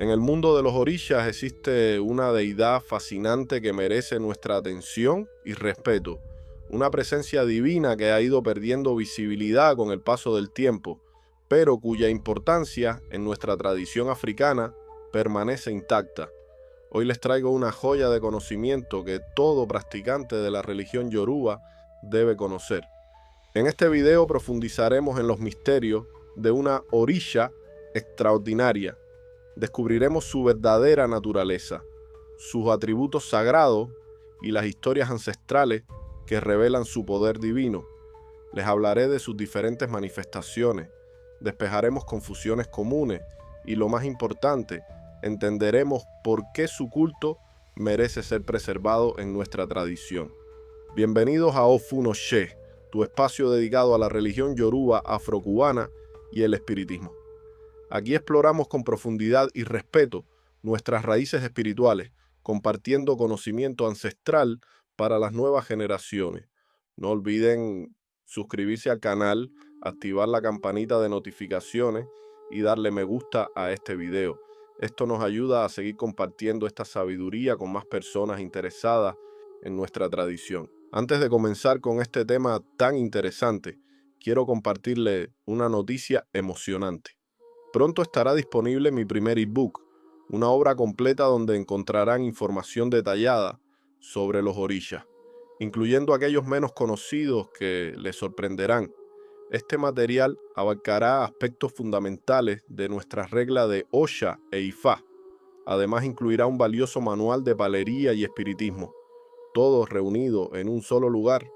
En el mundo de los orishas existe una deidad fascinante que merece nuestra atención y respeto, una presencia divina que ha ido perdiendo visibilidad con el paso del tiempo, pero cuya importancia en nuestra tradición africana permanece intacta. Hoy les traigo una joya de conocimiento que todo practicante de la religión yoruba debe conocer. En este video profundizaremos en los misterios de una orisha extraordinaria. Descubriremos su verdadera naturaleza, sus atributos sagrados y las historias ancestrales que revelan su poder divino. Les hablaré de sus diferentes manifestaciones, despejaremos confusiones comunes y, lo más importante, entenderemos por qué su culto merece ser preservado en nuestra tradición. Bienvenidos a Ofun Oshe, tu espacio dedicado a la religión yoruba afrocubana y el espiritismo. Aquí exploramos con profundidad y respeto nuestras raíces espirituales, compartiendo conocimiento ancestral para las nuevas generaciones. No olviden suscribirse al canal, activar la campanita de notificaciones y darle me gusta a este video. Esto nos ayuda a seguir compartiendo esta sabiduría con más personas interesadas en nuestra tradición. Antes de comenzar con este tema tan interesante, quiero compartirle una noticia emocionante. Pronto estará disponible mi primer ebook, una obra completa donde encontrarán información detallada sobre los orishas, incluyendo aquellos menos conocidos que les sorprenderán. Este material abarcará aspectos fundamentales de nuestra regla de Osha e Ifá. Además incluirá un valioso manual de palería y espiritismo, todo reunido en un solo lugar.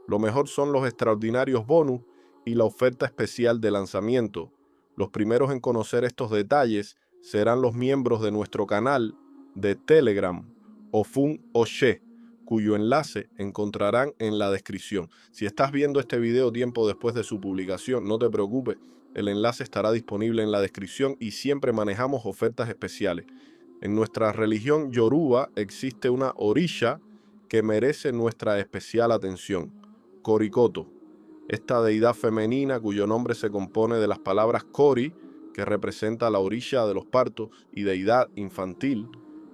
Lo mejor son los extraordinarios bonus y la oferta especial de lanzamiento. Los primeros en conocer estos detalles serán los miembros de nuestro canal de Telegram, Ofun Oshe, cuyo enlace encontrarán en la descripción. Si estás viendo este video tiempo después de su publicación, no te preocupes, el enlace estará disponible en la descripción y siempre manejamos ofertas especiales. En nuestra religión yoruba existe una orisha que merece nuestra especial atención: Korikoto, esta deidad femenina cuyo nombre se compone de las palabras Kori, que representa la orilla de los partos y deidad infantil,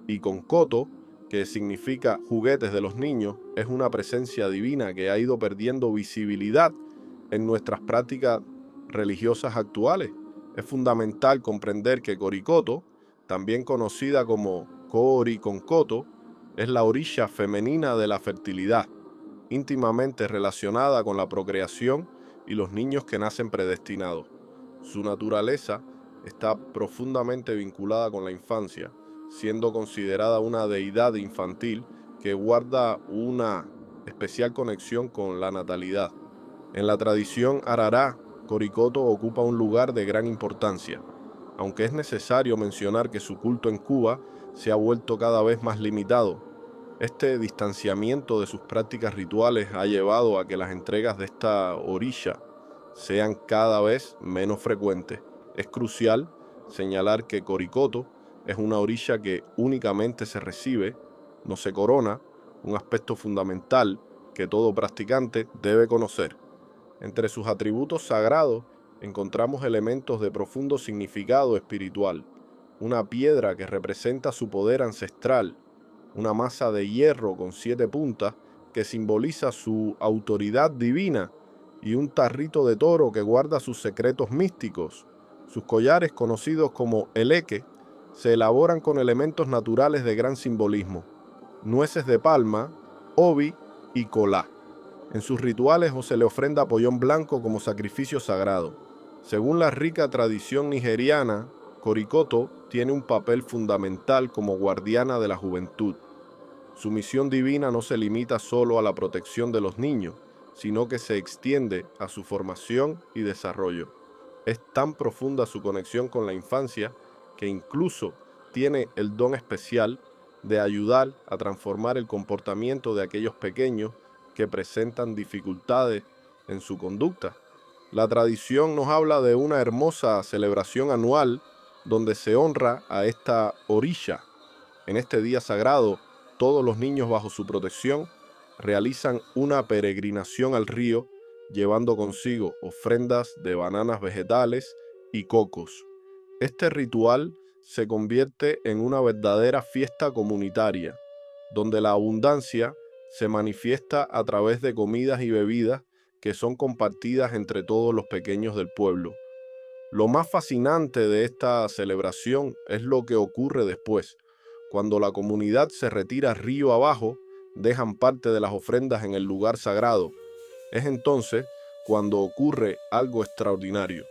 y con Koto, que significa juguetes de los niños, es una presencia divina que ha ido perdiendo visibilidad en nuestras prácticas religiosas actuales. Es fundamental comprender que Korikoto, también conocida como Kori con Koto, es la orilla femenina de la fertilidad, íntimamente relacionada con la procreación y los niños que nacen predestinados. Su naturaleza está profundamente vinculada con la infancia, siendo considerada una deidad infantil que guarda una especial conexión con la natalidad. En la tradición arará, Korikoto ocupa un lugar de gran importancia, aunque es necesario mencionar que su culto en Cuba se ha vuelto cada vez más limitado. Este distanciamiento de sus prácticas rituales ha llevado a que las entregas de esta orisha sean cada vez menos frecuentes. Es crucial señalar que Korikoto es una orisha que únicamente se recibe, no se corona, un aspecto fundamental que todo practicante debe conocer. Entre sus atributos sagrados encontramos elementos de profundo significado espiritual: una piedra que representa su poder ancestral, una masa de hierro con 7 puntas que simboliza su autoridad divina, y un tarrito de toro que guarda sus secretos místicos. Sus collares, conocidos como eleque, se elaboran con elementos naturales de gran simbolismo: nueces de palma, obi y colá. En sus rituales o se le ofrenda pollón blanco como sacrificio sagrado. Según la rica tradición nigeriana, Korikoto tiene un papel fundamental como guardiana de la juventud. Su misión divina no se limita solo a la protección de los niños, sino que se extiende a su formación y desarrollo. Es tan profunda su conexión con la infancia que incluso tiene el don especial de ayudar a transformar el comportamiento de aquellos pequeños que presentan dificultades en su conducta. La tradición nos habla de una hermosa celebración anual donde se honra a esta orisha. En este día sagrado, todos los niños bajo su protección realizan una peregrinación al río, llevando consigo ofrendas de bananas vegetales y cocos. Este ritual se convierte en una verdadera fiesta comunitaria, donde la abundancia se manifiesta a través de comidas y bebidas que son compartidas entre todos los pequeños del pueblo. Lo más fascinante de esta celebración es lo que ocurre después. Cuando la comunidad se retira río abajo, dejan parte de las ofrendas en el lugar sagrado. Es entonces cuando ocurre algo extraordinario.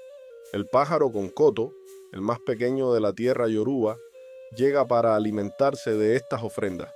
El pájaro concoto, el más pequeño de la tierra yoruba, llega para alimentarse de estas ofrendas.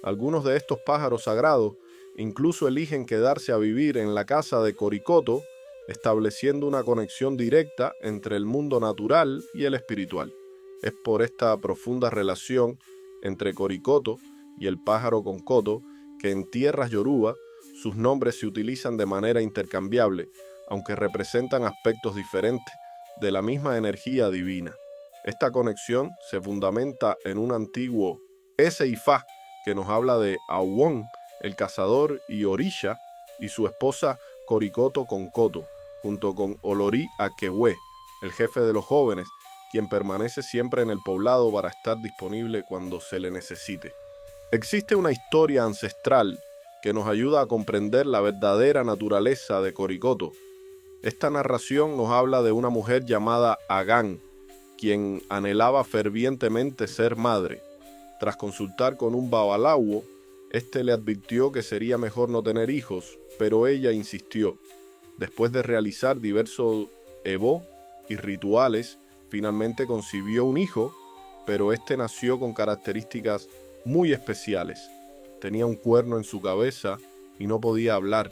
Algunos de estos pájaros sagrados incluso eligen quedarse a vivir en la casa de Coricoto, estableciendo una conexión directa entre el mundo natural y el espiritual. Es por esta profunda relación entre Coricoto y el pájaro concoto que en tierras yoruba sus nombres se utilizan de manera intercambiable, aunque representan aspectos diferentes de la misma energía divina. Esta conexión se fundamenta en un antiguo Ese y Fa que nos habla de Awon, el cazador, y Orisha y su esposa Coricoto Concoto, junto con Olori Akewe, el jefe de los jóvenes, quien permanece siempre en el poblado para estar disponible cuando se le necesite. Existe una historia ancestral que nos ayuda a comprender la verdadera naturaleza de Coricoto. Esta narración nos habla de una mujer llamada Agán, quien anhelaba fervientemente ser madre. Tras consultar con un babalawo, este le advirtió que sería mejor no tener hijos, pero ella insistió. Después de realizar diversos ebó y rituales, finalmente concibió un hijo, pero este nació con características muy especiales. Tenía un cuerno en su cabeza y no podía hablar.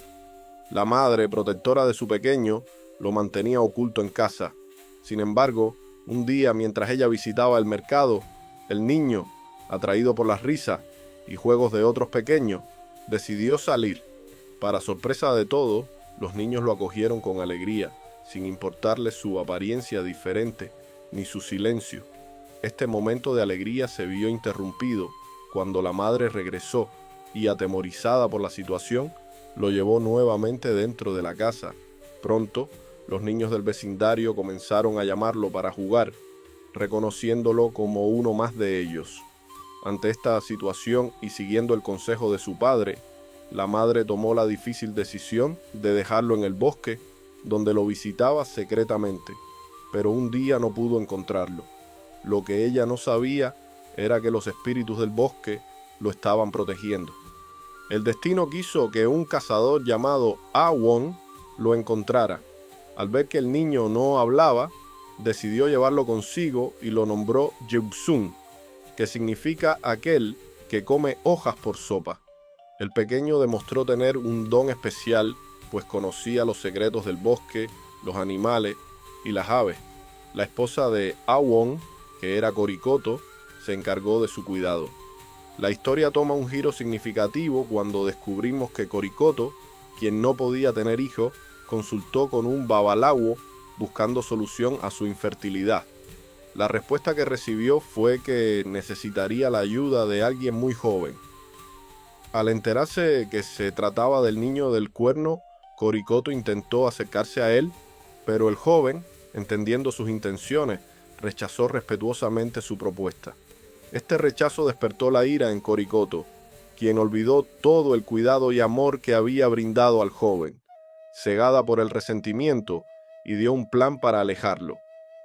La madre, protectora de su pequeño, lo mantenía oculto en casa. Sin embargo, un día mientras ella visitaba el mercado, el niño, atraído por las risas y juegos de otros pequeños, decidió salir. Para sorpresa de todos, los niños lo acogieron con alegría, sin importarles su apariencia diferente ni su silencio. Este momento de alegría se vio interrumpido cuando la madre regresó y, atemorizada por la situación, lo llevó nuevamente dentro de la casa. Pronto, los niños del vecindario comenzaron a llamarlo para jugar, reconociéndolo como uno más de ellos. Ante esta situación y siguiendo el consejo de su padre, la madre tomó la difícil decisión de dejarlo en el bosque, donde lo visitaba secretamente, pero un día no pudo encontrarlo. Lo que ella no sabía era que los espíritus del bosque lo estaban protegiendo. El destino quiso que un cazador llamado Awon lo encontrara. Al ver que el niño no hablaba, decidió llevarlo consigo y lo nombró Jebsun, que significa aquel que come hojas por sopa. El pequeño demostró tener un don especial, pues conocía los secretos del bosque, los animales y las aves. La esposa de Awon, que era Coricoto, se encargó de su cuidado. La historia toma un giro significativo cuando descubrimos que Coricoto, quien no podía tener hijos, consultó con un babalawo buscando solución a su infertilidad. La respuesta que recibió fue que necesitaría la ayuda de alguien muy joven. Al enterarse que se trataba del niño del cuerno, Coricoto intentó acercarse a él, pero el joven, entendiendo sus intenciones, rechazó respetuosamente su propuesta. Este rechazo despertó la ira en Coricoto, quien olvidó todo el cuidado y amor que había brindado al joven. Cegada por el resentimiento, ideó un plan para alejarlo.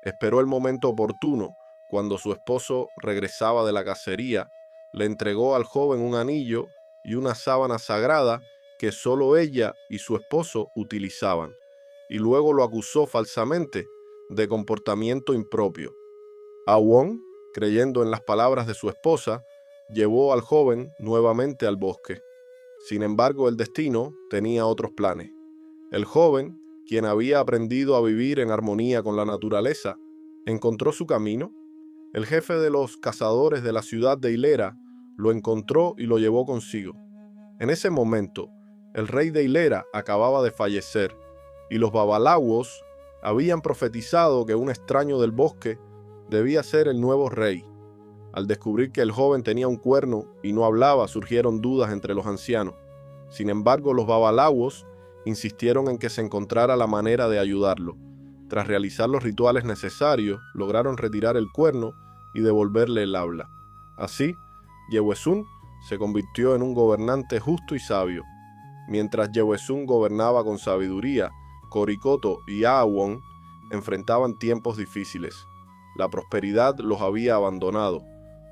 Esperó el momento oportuno. Cuando su esposo regresaba de la cacería, le entregó al joven un anillo y una sábana sagrada que solo ella y su esposo utilizaban, y luego lo acusó falsamente de comportamiento impropio. Awon, creyendo en las palabras de su esposa, llevó al joven nuevamente al bosque. Sin embargo, el destino tenía otros planes. El joven, quien había aprendido a vivir en armonía con la naturaleza, encontró su camino. El jefe de los cazadores de la ciudad de Hilera lo encontró y lo llevó consigo. En ese momento, el rey de Hilera acababa de fallecer y los babalawos habían profetizado que un extraño del bosque debía ser el nuevo rey. Al descubrir que el joven tenía un cuerno y no hablaba, surgieron dudas entre los ancianos. Sin embargo, los babalawos insistieron en que se encontrara la manera de ayudarlo. Tras realizar los rituales necesarios, lograron retirar el cuerno y devolverle el habla. Así, Yehuesun se convirtió en un gobernante justo y sabio. Mientras Yehuesun gobernaba con sabiduría, Coricoto y Aawon enfrentaban tiempos difíciles. La prosperidad los había abandonado.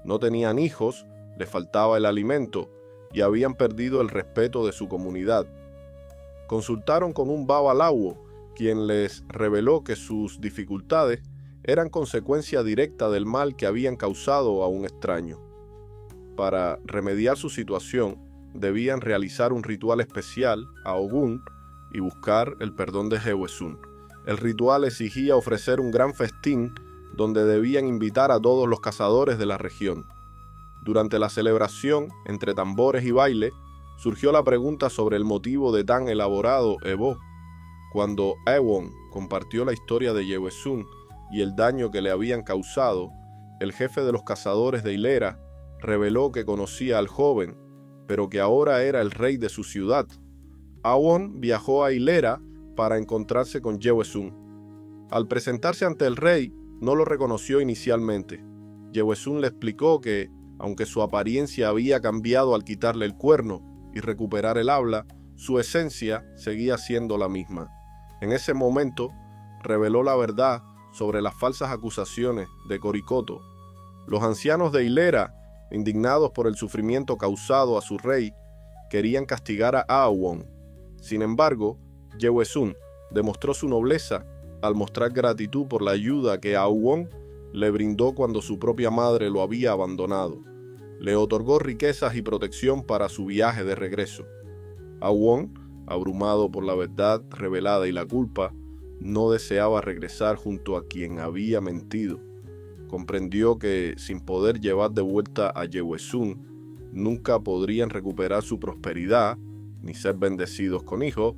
No tenían hijos, les faltaba el alimento y habían perdido el respeto de su comunidad. Consultaron con un Babalawo, quien les reveló que sus dificultades eran consecuencia directa del mal que habían causado a un extraño. Para remediar su situación, debían realizar un ritual especial a Ogún y buscar el perdón de Yehuesun. El ritual exigía ofrecer un gran festín donde debían invitar a todos los cazadores de la región. Durante la celebración, entre tambores y baile, surgió la pregunta sobre el motivo de tan elaborado ebó. Cuando Aawon compartió la historia de Yehuesun y el daño que le habían causado, el jefe de los cazadores de Hilera reveló que conocía al joven, pero que ahora era el rey de su ciudad. Aawon viajó a Hilera para encontrarse con Yehuesun. Al presentarse ante el rey, no lo reconoció inicialmente. Yehuesun le explicó que, aunque su apariencia había cambiado al quitarle el cuerno y recuperar el habla, su esencia seguía siendo la misma. En ese momento, reveló la verdad sobre las falsas acusaciones de Coricoto. Los ancianos de Hilera, indignados por el sufrimiento causado a su rey, querían castigar a Aawon. Sin embargo, Yehuesun demostró su nobleza al mostrar gratitud por la ayuda que Aawon le brindó cuando su propia madre lo había abandonado. Le otorgó riquezas y protección para su viaje de regreso. Aawon, abrumado por la verdad revelada y la culpa, no deseaba regresar junto a quien había mentido. Comprendió que, sin poder llevar de vuelta a Yehuesun, nunca podrían recuperar su prosperidad ni ser bendecidos con hijos.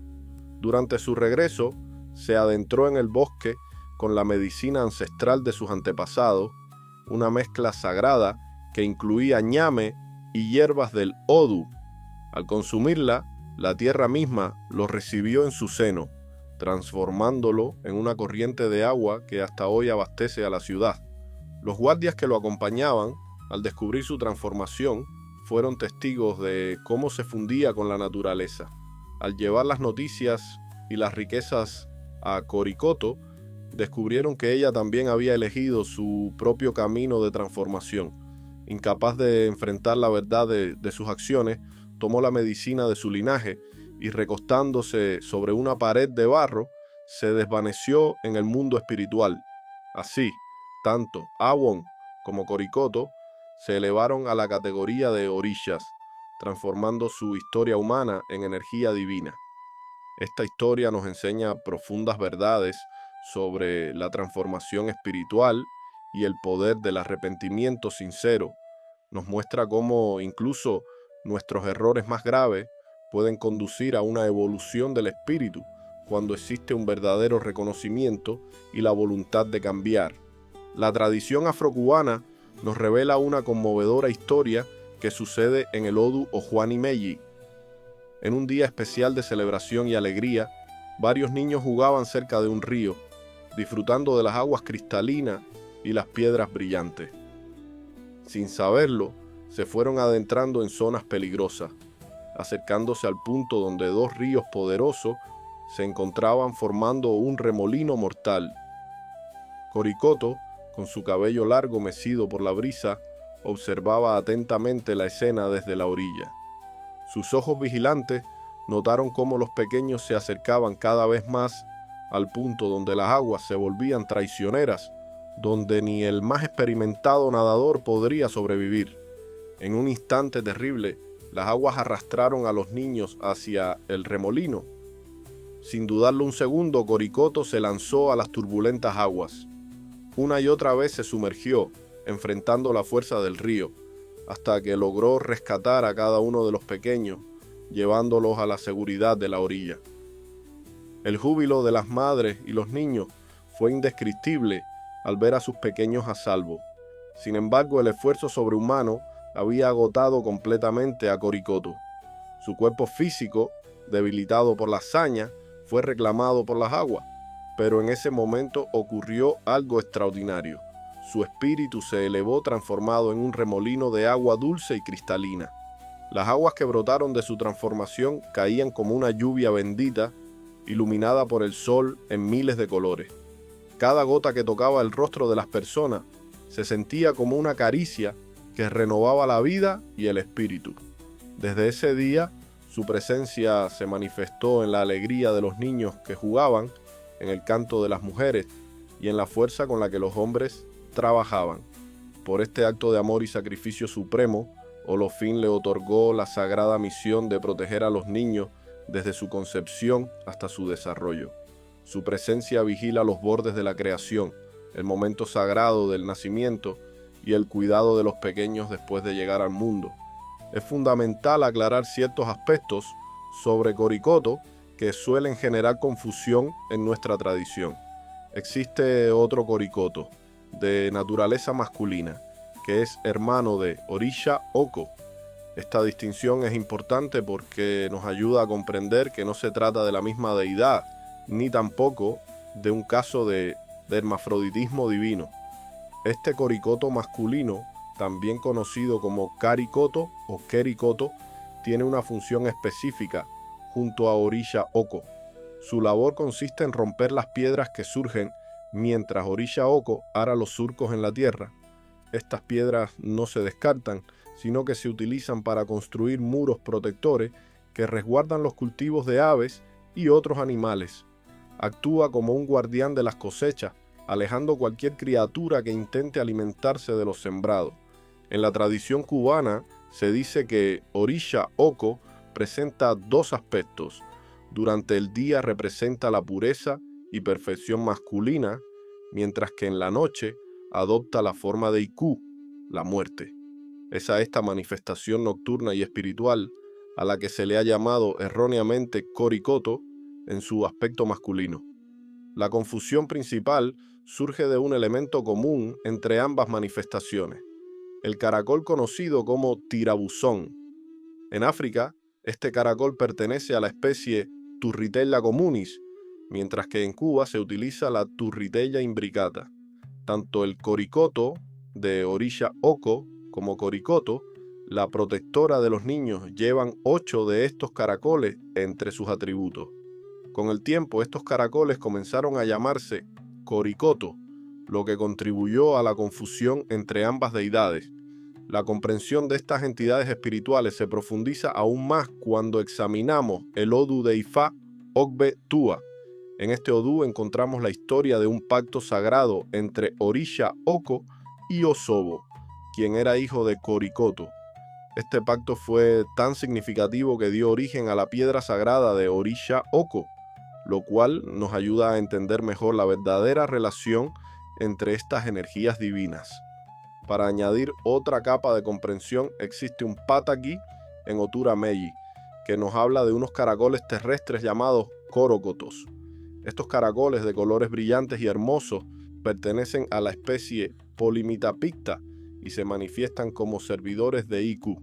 Durante su regreso, se adentró en el bosque con la medicina ancestral de sus antepasados, una mezcla sagrada que incluía ñame y hierbas del Odu. Al consumirla, la tierra misma lo recibió en su seno, transformándolo en una corriente de agua que hasta hoy abastece a la ciudad. Los guardias que lo acompañaban, al descubrir su transformación, fueron testigos de cómo se fundía con la naturaleza. Al llevar las noticias y las riquezas a Coricoto, descubrieron que ella también había elegido su propio camino de transformación. Incapaz de enfrentar la verdad de sus acciones, tomó la medicina de su linaje y, recostándose sobre una pared de barro, se desvaneció en el mundo espiritual. Así, tanto Aawon como Coricoto se elevaron a la categoría de orishas, transformando su historia humana en energía divina. Esta historia nos enseña profundas verdades sobre la transformación espiritual y el poder del arrepentimiento sincero. Nos muestra cómo incluso nuestros errores más graves pueden conducir a una evolución del espíritu cuando existe un verdadero reconocimiento y la voluntad de cambiar. La tradición afrocubana nos revela una conmovedora historia que sucede en el Odu Ojuanimeyi. En un día especial de celebración y alegría, varios niños jugaban cerca de un río, disfrutando de las aguas cristalinas y las piedras brillantes. Sin saberlo, se fueron adentrando en zonas peligrosas, acercándose al punto donde dos ríos poderosos se encontraban formando un remolino mortal. Coricoto, con su cabello largo mecido por la brisa, observaba atentamente la escena desde la orilla. Sus ojos vigilantes notaron cómo los pequeños se acercaban cada vez más al punto donde las aguas se volvían traicioneras, donde ni el más experimentado nadador podría sobrevivir. En un instante terrible, las aguas arrastraron a los niños hacia el remolino. Sin dudarlo un segundo, Coricoto se lanzó a las turbulentas aguas. Una y otra vez se sumergió, enfrentando la fuerza del río, hasta que logró rescatar a cada uno de los pequeños, llevándolos a la seguridad de la orilla. El júbilo de las madres y los niños fue indescriptible al ver a sus pequeños a salvo. Sin embargo, el esfuerzo sobrehumano había agotado completamente a Coricoto. Su cuerpo físico, debilitado por la hazaña, fue reclamado por las aguas, pero en ese momento ocurrió algo extraordinario. su espíritu se elevó transformado en un remolino de agua dulce y cristalina. Las aguas que brotaron de su transformación caían como una lluvia bendita, iluminada por el sol en miles de colores. Cada gota que tocaba el rostro de las personas se sentía como una caricia que renovaba la vida y el espíritu. Desde ese día, su presencia se manifestó en la alegría de los niños que jugaban, en el canto de las mujeres y en la fuerza con la que los hombres trabajaban. Por este acto de amor y sacrificio supremo, Olofín le otorgó la sagrada misión de proteger a los niños desde su concepción hasta su desarrollo. Su presencia vigila los bordes de la creación, el momento sagrado del nacimiento y el cuidado de los pequeños después de llegar al mundo. Es fundamental aclarar ciertos aspectos sobre Coricoto que suelen generar confusión en nuestra tradición. Existe otro Coricoto, de naturaleza masculina, que es hermano de Orisha Oko. Esta distinción es importante porque nos ayuda a comprender que no se trata de la misma deidad, ni tampoco de un caso de hermafroditismo divino. Este Coricoto masculino, también conocido como Caricoto o Quericoto, tiene una función específica junto a Orisha Oko. Su labor consiste en romper las piedras que surgen mientras Orisha Oko ara los surcos en la tierra. Estas piedras no se descartan, sino que se utilizan para construir muros protectores que resguardan los cultivos de aves y otros animales. Actúa como un guardián de las cosechas, alejando cualquier criatura que intente alimentarse de los sembrados. En la tradición cubana se dice que Orisha Oko presenta dos aspectos. Durante el día representa la pureza y perfección masculina, mientras que en la noche adopta la forma de Iku, la muerte. Es a esta manifestación nocturna y espiritual a la que se le ha llamado erróneamente Coricoto en su aspecto masculino. La confusión principal surge de un elemento común entre ambas manifestaciones, el caracol conocido como tirabuzón. En África, este caracol pertenece a la especie Turritella communis, mientras que en Cuba se utiliza la Turritella imbricata. Tanto el Coricoto de Orisha Oko como Coricoto, la protectora de los niños, llevan 8 de estos caracoles entre sus atributos. Con el tiempo, estos caracoles comenzaron a llamarse Coricoto, lo que contribuyó a la confusión entre ambas deidades. La comprensión de estas entidades espirituales se profundiza aún más cuando examinamos el Odu de Ifá Ogbe Tua. En este Odú encontramos la historia de un pacto sagrado entre Orisha Oko y Osobo, quien era hijo de Coricoto. Este pacto fue tan significativo que dio origen a la piedra sagrada de Orisha Oko, lo cual nos ayuda a entender mejor la verdadera relación entre estas energías divinas. Para añadir otra capa de comprensión, existe un pataki en Otura Meji, que nos habla de unos caracoles terrestres llamados corocotos. Estos caracoles de colores brillantes y hermosos pertenecen a la especie Polymitapicta y se manifiestan como servidores de Iku.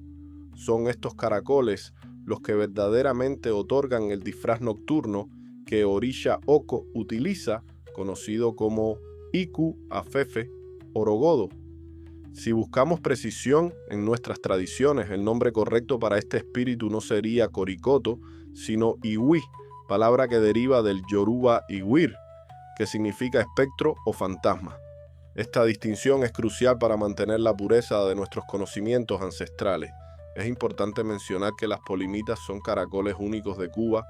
Son estos caracoles los que verdaderamente otorgan el disfraz nocturno que Orisha Oko utiliza, conocido como Iku Afefe Orogodo. Si buscamos precisión en nuestras tradiciones, el nombre correcto para este espíritu no sería Coricoto, sino Iwi, palabra que deriva del yoruba Iwir, que significa espectro o fantasma. Esta distinción es crucial para mantener la pureza de nuestros conocimientos ancestrales. Es importante mencionar que las polimitas son caracoles únicos de Cuba,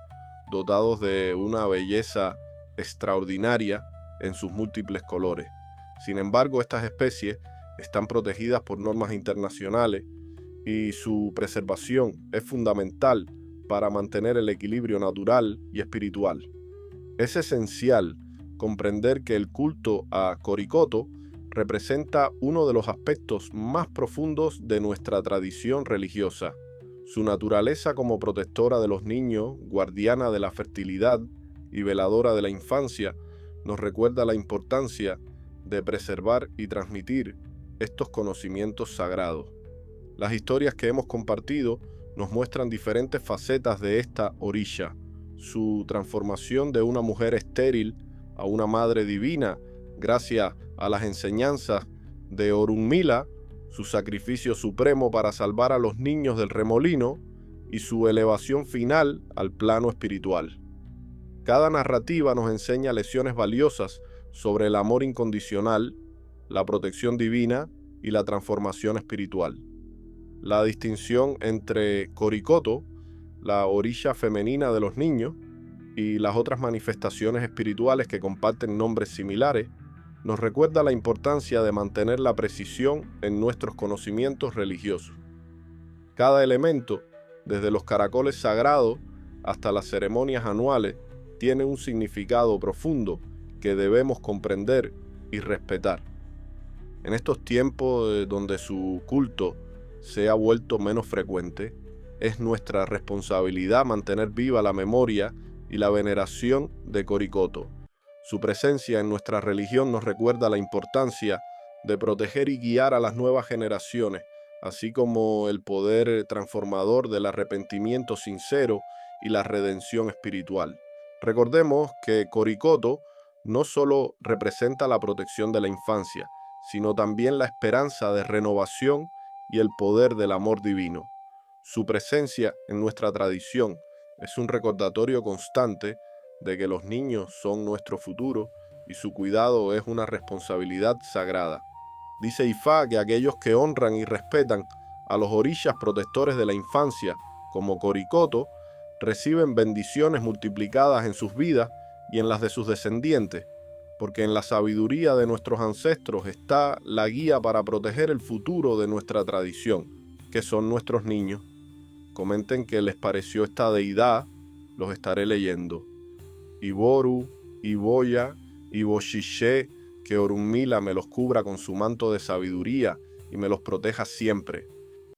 dotados de una belleza extraordinaria en sus múltiples colores. Sin embargo, estas especies están protegidas por normas internacionales y su preservación es fundamental para mantener el equilibrio natural y espiritual. Es esencial comprender que el culto a Coricoto representa uno de los aspectos más profundos de nuestra tradición religiosa. Su naturaleza como protectora de los niños, guardiana de la fertilidad y veladora de la infancia, nos recuerda la importancia de preservar y transmitir estos conocimientos sagrados. Las historias que hemos compartido nos muestran diferentes facetas de esta Orisha, su transformación de una mujer estéril a una madre divina gracias a las enseñanzas de Orunmila, su sacrificio supremo para salvar a los niños del remolino y su elevación final al plano espiritual. Cada narrativa nos enseña lecciones valiosas sobre el amor incondicional, la protección divina y la transformación espiritual. La distinción entre Coricoto, la orilla femenina de los niños, y las otras manifestaciones espirituales que comparten nombres similares, nos recuerda la importancia de mantener la precisión en nuestros conocimientos religiosos. Cada elemento, desde los caracoles sagrados hasta las ceremonias anuales, tiene un significado profundo que debemos comprender y respetar. En estos tiempos donde su culto se ha vuelto menos frecuente, es nuestra responsabilidad mantener viva la memoria y la veneración de Coricoto. Su presencia en nuestra religión nos recuerda la importancia de proteger y guiar a las nuevas generaciones, así como el poder transformador del arrepentimiento sincero y la redención espiritual. Recordemos que Coricoto no solo representa la protección de la infancia, sino también la esperanza de renovación y el poder del amor divino. Su presencia en nuestra tradición es un recordatorio constante de que los niños son nuestro futuro y su cuidado es una responsabilidad sagrada. Dice Ifá que aquellos que honran y respetan a los orillas protectores de la infancia, como Coricoto, reciben bendiciones multiplicadas en sus vidas y en las de sus descendientes, porque en la sabiduría de nuestros ancestros está la guía para proteger el futuro de nuestra tradición, que son nuestros niños. Comenten qué les pareció esta deidad, los estaré leyendo. Iboru, Iboya, Iboshishe, que Orunmila me los cubra con su manto de sabiduría y me los proteja siempre.